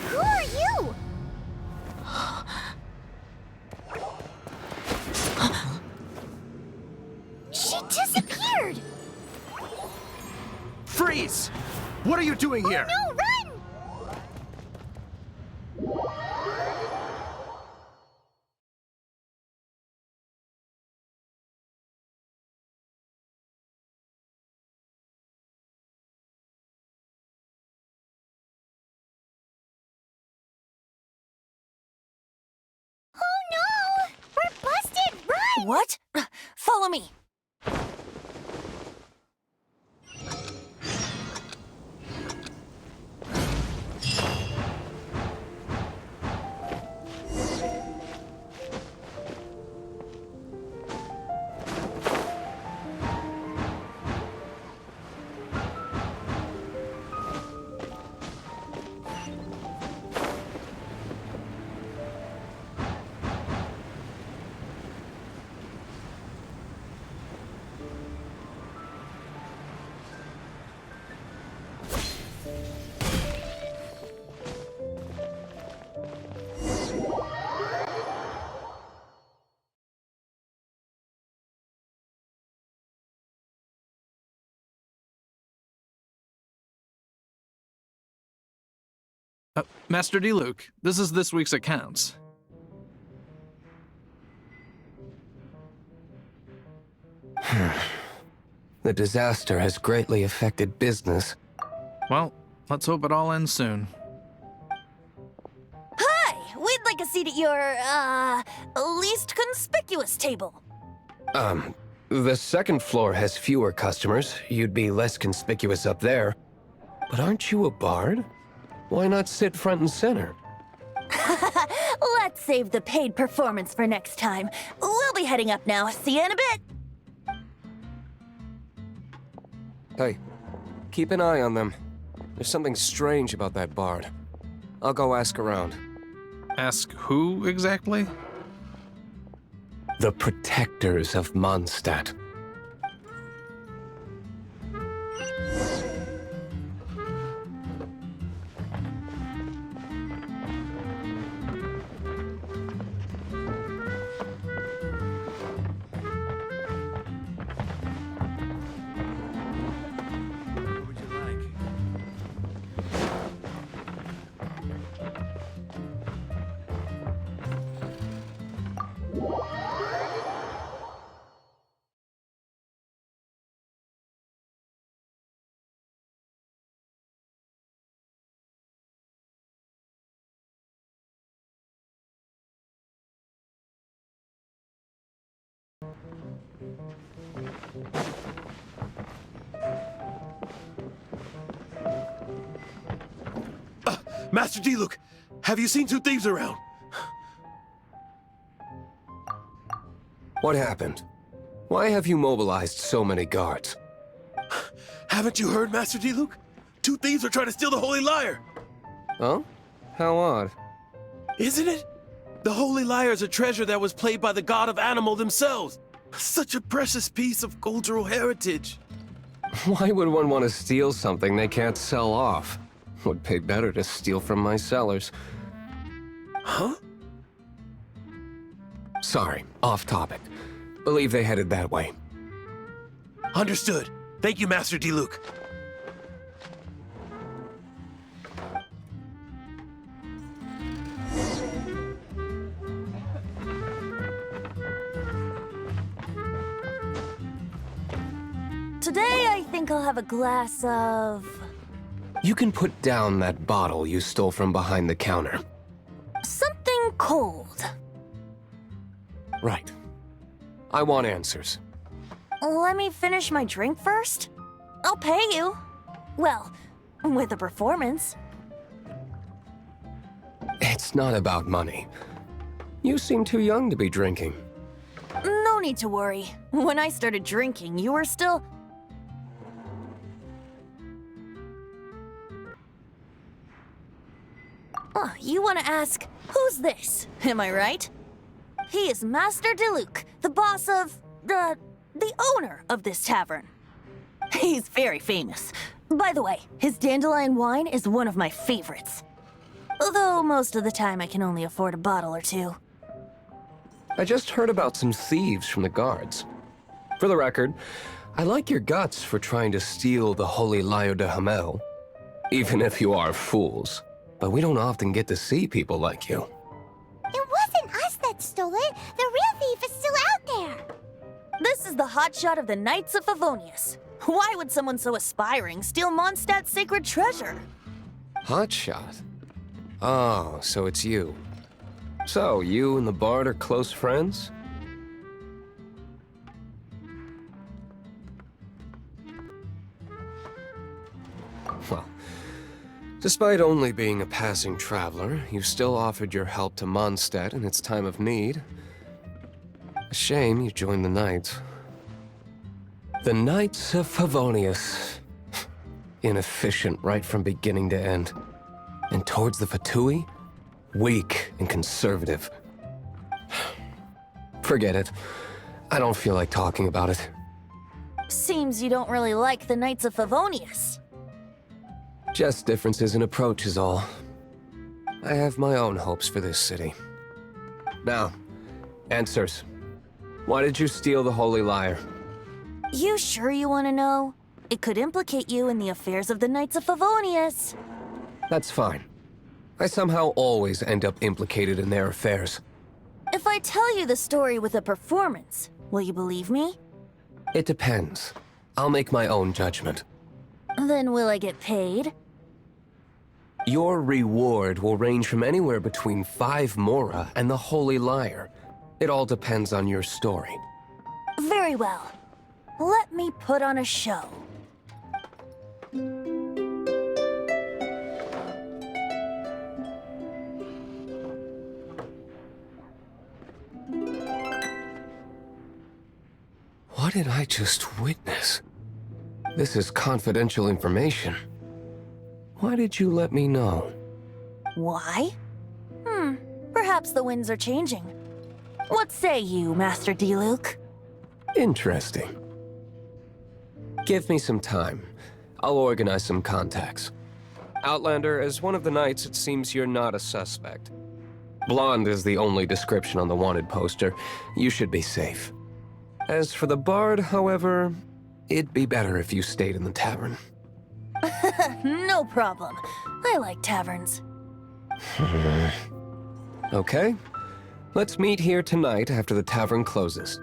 Who are you? She disappeared! Freeze! What are you doing here? No, run! Oh no! We're busted! Run! What? Follow me. Master D. Luke, this is this week's accounts. The disaster has greatly affected business. Well, let's hope it all ends soon. Hi! We'd like a seat at your, least conspicuous table. The second floor has fewer customers. You'd be less conspicuous up there. But aren't you a bard? Why not sit front and center? Let's save the paid performance for next time. We'll be heading up now. See you in a bit. Hey, keep an eye on them. There's something strange about that bard. I'll go ask around. Ask who exactly? The protectors of Mondstadt. Master Diluc, have you seen two thieves around? What happened? Why have you mobilized so many guards? Haven't you heard, Master Diluc? Two thieves are trying to steal the Holy Lyre! Oh? How odd. Isn't it? The Holy Lyre is a treasure that was played by the god of animal themselves. Such a precious piece of cultural heritage. Why would one want to steal something they can't sell off? Would pay better to steal from my sellers. Huh? Sorry, off topic. Believe they headed that way. Understood. Thank you, Master Diluc. Today, I think I'll have a glass of... You can put down that bottle you stole from behind the counter. something cold. Right. I want answers. Let me finish my drink first. I'll pay you. Well, with a performance. It's not about money. You seem too young to be drinking. No need to worry. When I started drinking, you were still... Oh, you want to ask, who's this? Am I right? He is Master Diluc, the boss of... the owner of this tavern. He's very famous. By the way, his dandelion wine is one of my favorites. Although most of the time I can only afford a bottle or two. I just heard about some thieves from the guards. For the record, I like your guts for trying to steal the Holy Lyre de Hamel. Even if you are fools. But we don't often get to see people like you. It wasn't us that stole it. The real thief is still out there. This is the hotshot of the Knights of Favonius. Why would someone so aspiring steal Mondstadt's sacred treasure? Hotshot? Oh, so it's you. So, you and the Bard are close friends? Well, despite only being a passing traveler, you still offered your help to Mondstadt in its time of need. A shame you joined the Knights. The Knights of Favonius. Inefficient right from beginning to end. And towards the Fatui, weak and conservative. Forget it. I don't feel like talking about it. Seems you don't really like the Knights of Favonius. Just differences in approach is all. I have my own hopes for this city. Now, answers. Why did you steal the Holy Lyre? You sure you want to know? It could implicate you in the affairs of the Knights of Favonius. That's fine. I somehow always end up implicated in their affairs. If I tell you the story with a performance, will you believe me? It depends. I'll make my own judgment. Then will I get paid? Your reward will range from anywhere between 5 Mora and the Holy Lyre. It all depends on your story. Very well. Let me put on a show. What did I just witness? This is confidential information. Why did you let me know? Why? Perhaps the winds are changing. What say you, Master Diluc? Interesting. Give me some time. I'll organize some contacts. Outlander, as one of the knights, it seems you're not a suspect. Blonde is the only description on the wanted poster. You should be safe. As for the Bard, however, it'd be better if you stayed in the tavern. No problem. I like taverns. Okay. Let's meet here tonight after the tavern closes.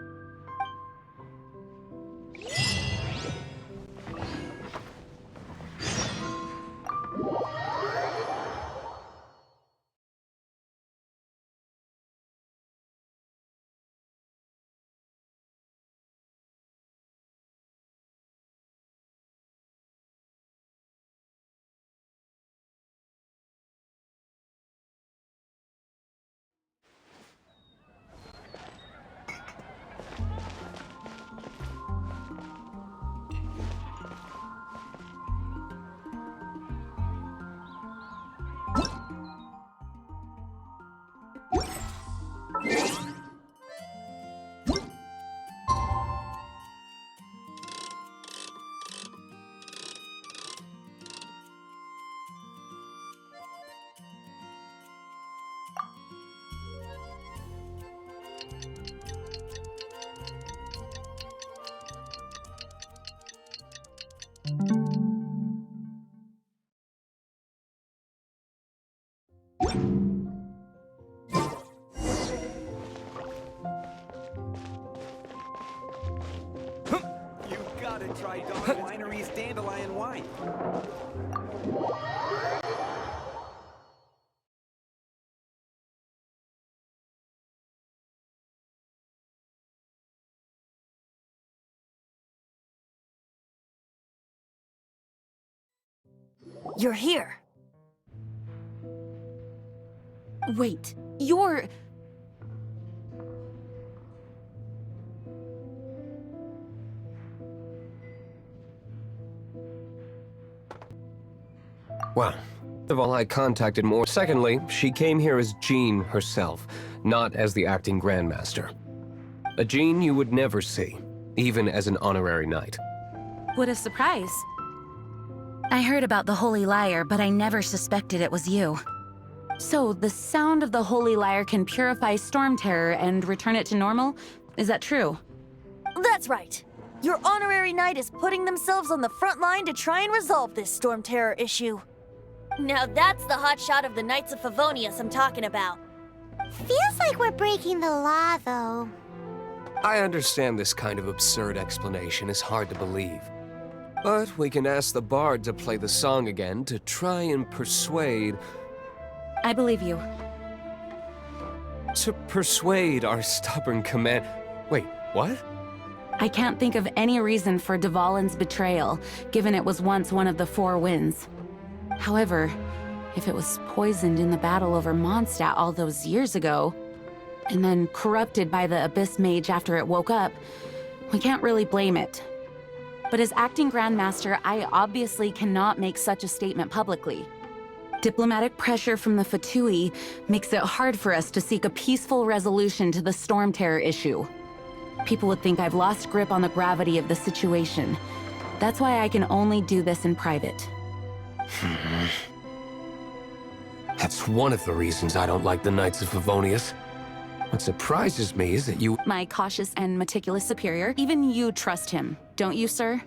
You gotta try Dawn Winery's Dandelion Wine. You're here. Wait, you're... Well, first of all, I contacted more. Secondly, she came here as Jean herself, not as the acting Grandmaster. A Jean you would never see, even as an honorary knight. What a surprise. I heard about the Holy Lyre, but I never suspected it was you. So, the sound of the Holy Lyre can purify Storm Terror and return it to normal? Is that true? That's right. Your honorary knight is putting themselves on the front line to try and resolve this Storm Terror issue. Now that's the hotshot of the Knights of Favonius I'm talking about. Feels like we're breaking the law, though. I understand this kind of absurd explanation is hard to believe. But we can ask the bard to play the song again to try and persuade... I believe you. To persuade our stubborn command... Wait, what? I can't think of any reason for Dvalin's betrayal, given it was once one of the Four Winds. However, if it was poisoned in the battle over Mondstadt all those years ago, and then corrupted by the Abyss Mage after it woke up, we can't really blame it. But as acting Grandmaster, I obviously cannot make such a statement publicly. Diplomatic pressure from the Fatui makes it hard for us to seek a peaceful resolution to the Storm Terror issue. People would think I've lost grip on the gravity of the situation. That's why I can only do this in private. That's one of the reasons I don't like the Knights of Favonius. What surprises me is that you... My cautious and meticulous superior, even you trust him, don't you, sir?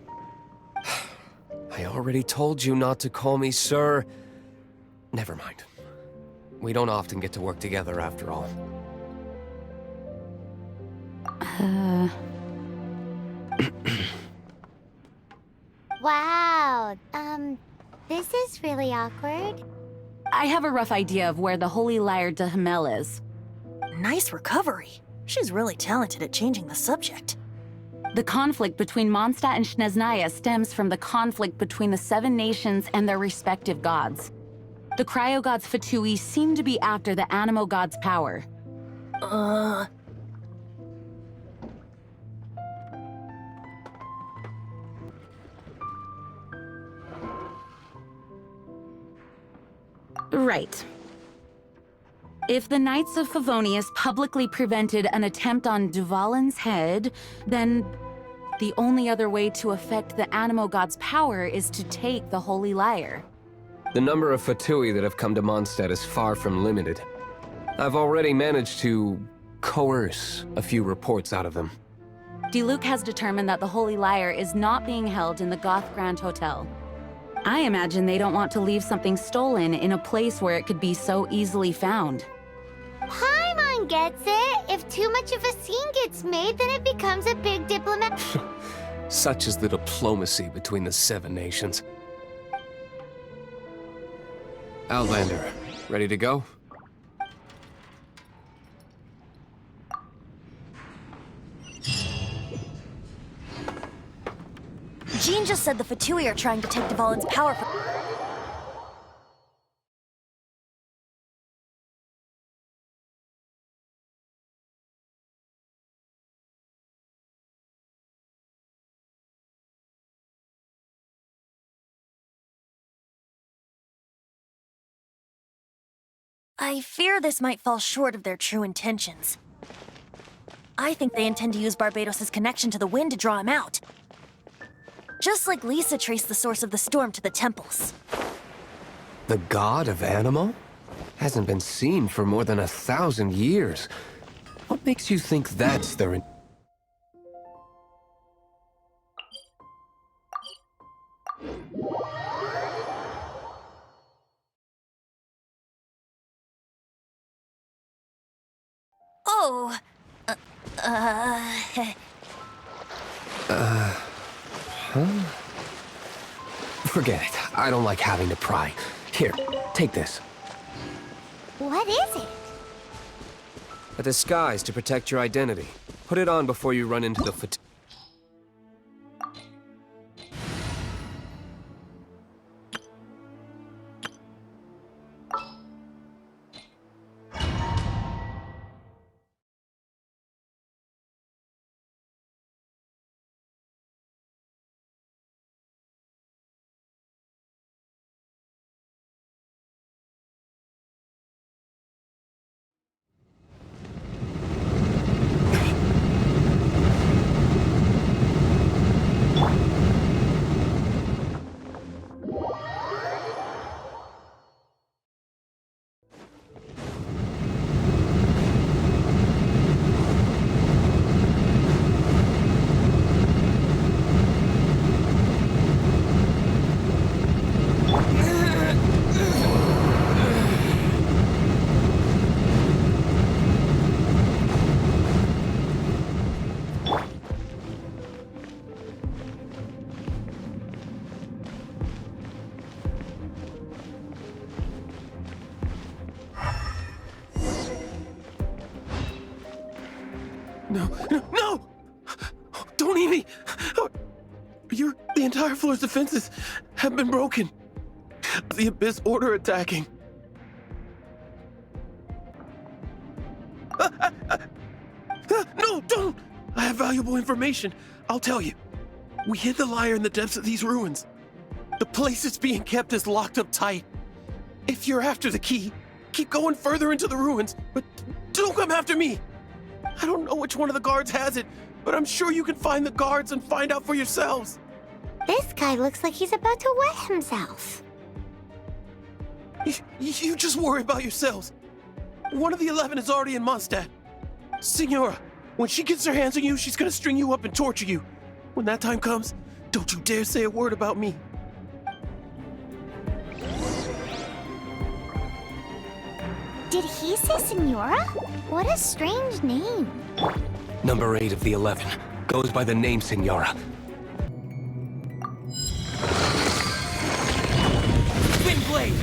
I already told you not to call me sir. Never mind. We don't often get to work together after all. Wow, this is really awkward. I have a rough idea of where the Holy Lyre de Hamel is. Nice recovery. She's really talented at changing the subject. The conflict between Mondstadt and Snezhnaya stems from the conflict between the Seven Nations and their respective gods. The cryo-gods Fatui seem to be after the Animo god's power. Right. If the Knights of Favonius publicly prevented an attempt on Dvalin's head, then the only other way to affect the Animo god's power is to take the Holy Lyre. The number of Fatui that have come to Mondstadt is far from limited. I've already managed to coerce a few reports out of them. Diluc has determined that the Holy Lyre is not being held in the Goth Grand Hotel. I imagine they don't want to leave something stolen in a place where it could be so easily found. Paimon gets it. If too much of a scene gets made, then it becomes a big diplomat. Such is the diplomacy between the Seven Nations. Outlander, ready to go? Jean just said the Fatui are trying to take Dvalin's power from... I fear this might fall short of their true intentions. I think they intend to use Barbados' connection to the wind to draw him out. Just like Lisa traced the source of the storm to the temples. The god of Animo? Hasn't been seen for more than 1,000 years. What makes you think that's their... Oh. Forget it. I don't like having to pry. Here, take this. What is it? A disguise to protect your identity. Put it on before you run into the No! Don't eat me! The entire floor's defenses have been broken. The Abyss Order attacking. No, don't! I have valuable information. I'll tell you. We hid the lyre in the depths of these ruins. The place it's being kept is locked up tight. If you're after the key, keep going further into the ruins, but don't come after me. I don't know which one of the guards has it, but I'm sure you can find the guards and find out for yourselves. This guy looks like he's about to wet himself. You just worry about yourselves. One of the 11 is already in Mondstadt. Signora, when she gets her hands on you, she's gonna string you up and torture you. When that time comes, don't you dare say a word about me. Did he say Senora? What a strange name. Number 8 of the 11. Goes by the name Senora. Twin blade!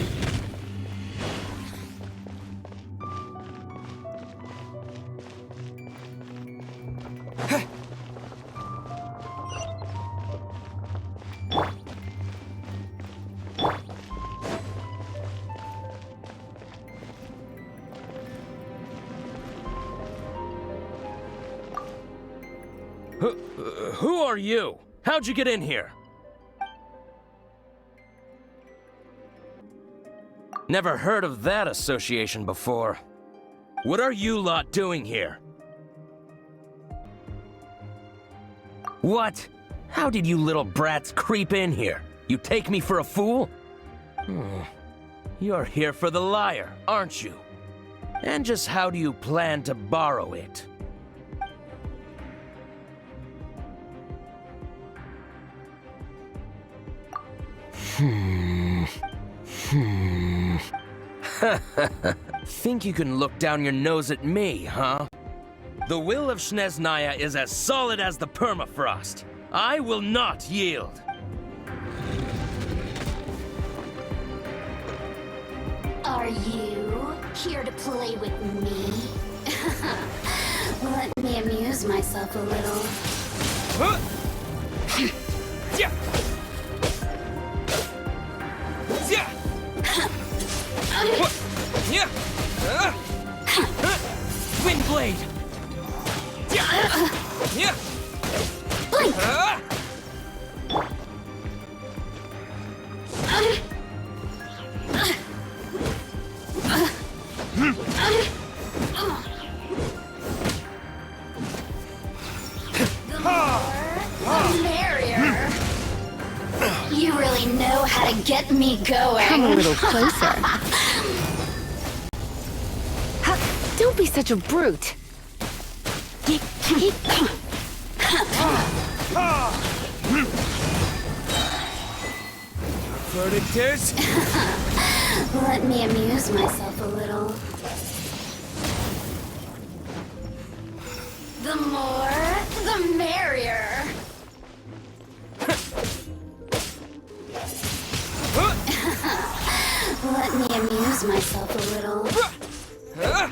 Who are you? How'd you get in here? Never heard of that association before. What are you lot doing here? What? How did you little brats creep in here? You take me for a fool? You're here for the lyre, aren't you? And just how do you plan to borrow it? Think you can look down your nose at me, huh? The will of Snezhnaya is as solid as the permafrost. I will not yield. Are you here to play with me? Let me amuse myself a little. Yeah. Yeah. Wind blade. Yeah. The merrier. You really know how to get me going. Come a little closer. Don't be such a brute. Verdict is? Let me amuse myself a little. The more, the merrier. Let me amuse myself a little. The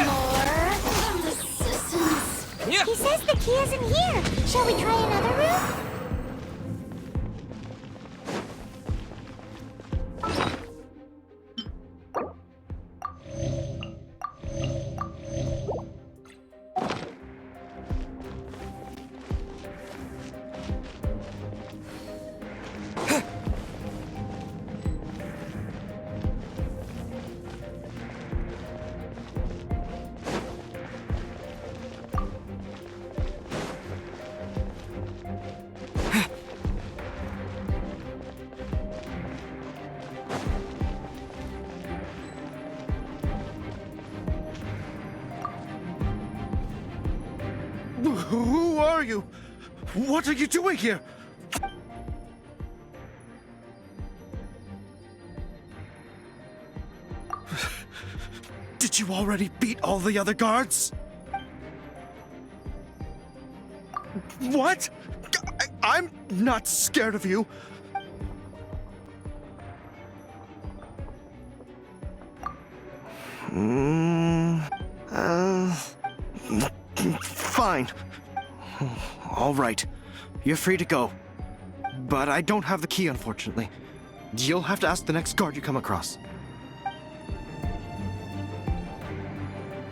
more, the resistance. He says the key isn't here. Shall we try another room? Who are you? What are you doing here? Did you already beat all the other guards? What? I'm not scared of you. Fine. All right. You're free to go. But I don't have the key, unfortunately. You'll have to ask the next guard you come across.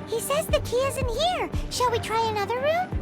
He says the key isn't here. Shall we try another room?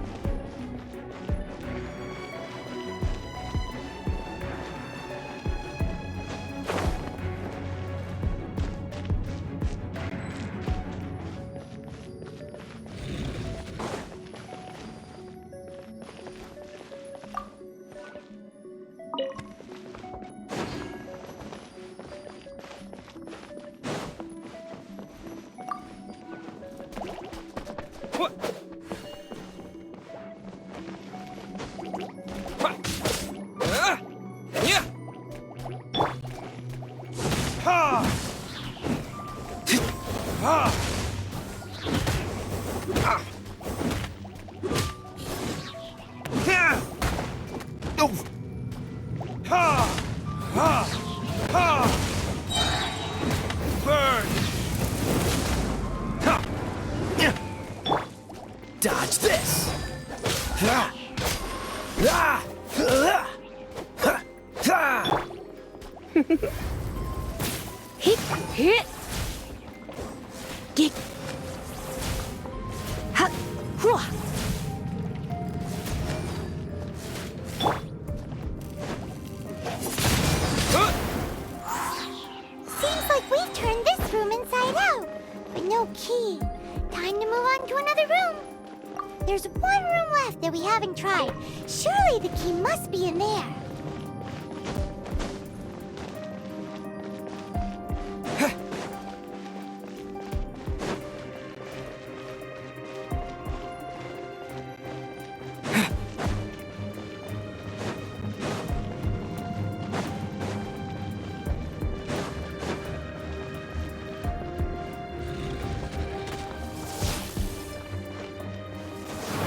Dodge this! Hit, hit. Get. Ha, hua. Seems like we've turned this room inside out, but no key. Time to move on to another room. There's one room left that we haven't tried. Surely the key must be in there.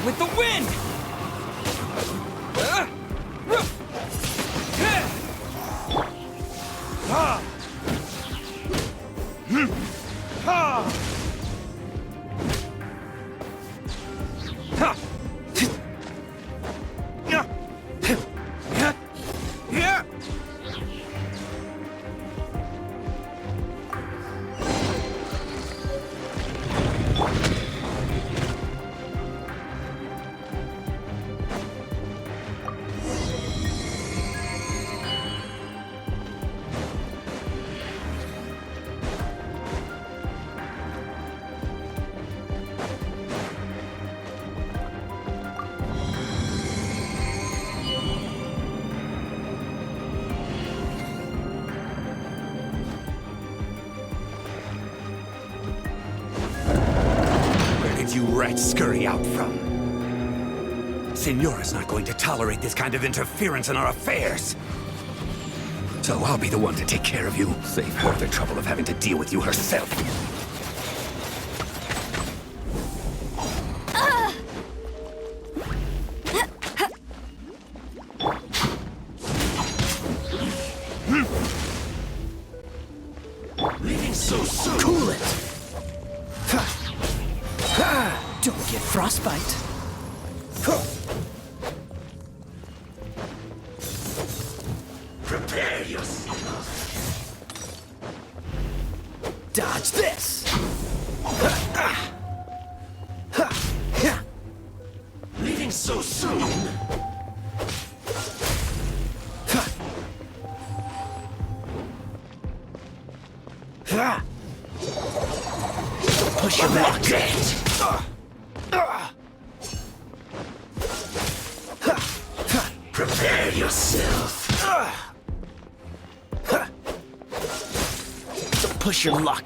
With the wind! You rats scurry out from? Signora's not going to tolerate this kind of interference in our affairs. So I'll be the one to take care of you. Save her the trouble of having to deal with you herself. Leaving so soon. Cool it! Don't get frostbite. Prepare yourself. Dodge this! Leaving so soon. Push your back. Prepare yourself. Don't push your luck.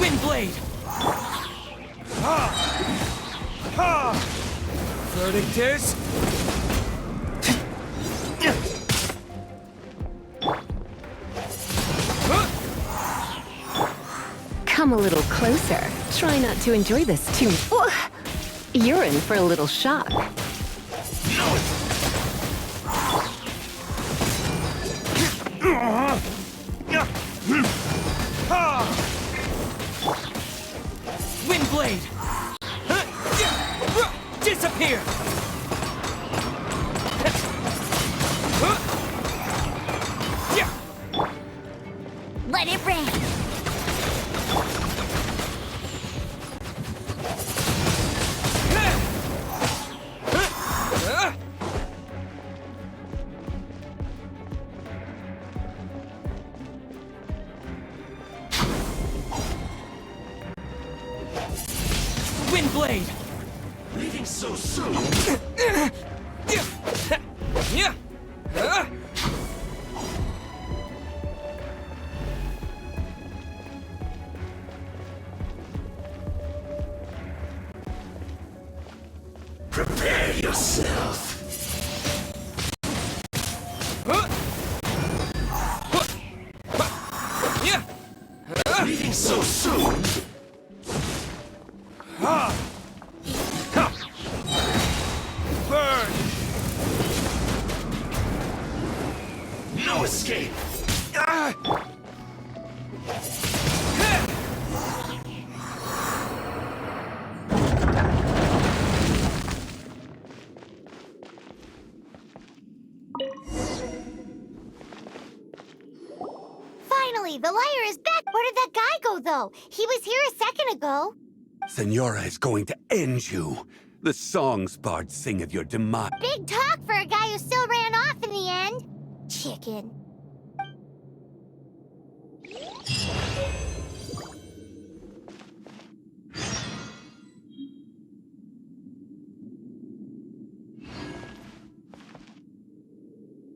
Windblade! Verdict is... Come a little closer. Try not to enjoy this too. You're in for a little shock. Windblade! Disappear! Let it rain. Windblade! Leaving so soon. Prepare yourself. Leaving so soon. Burn! No escape. Finally, the liar is back. Where did that guy go, though? He was here a second ago. Senora is going to end you. The songs bards sing of your demise. Big talk for a guy who still ran off in the end. Chicken.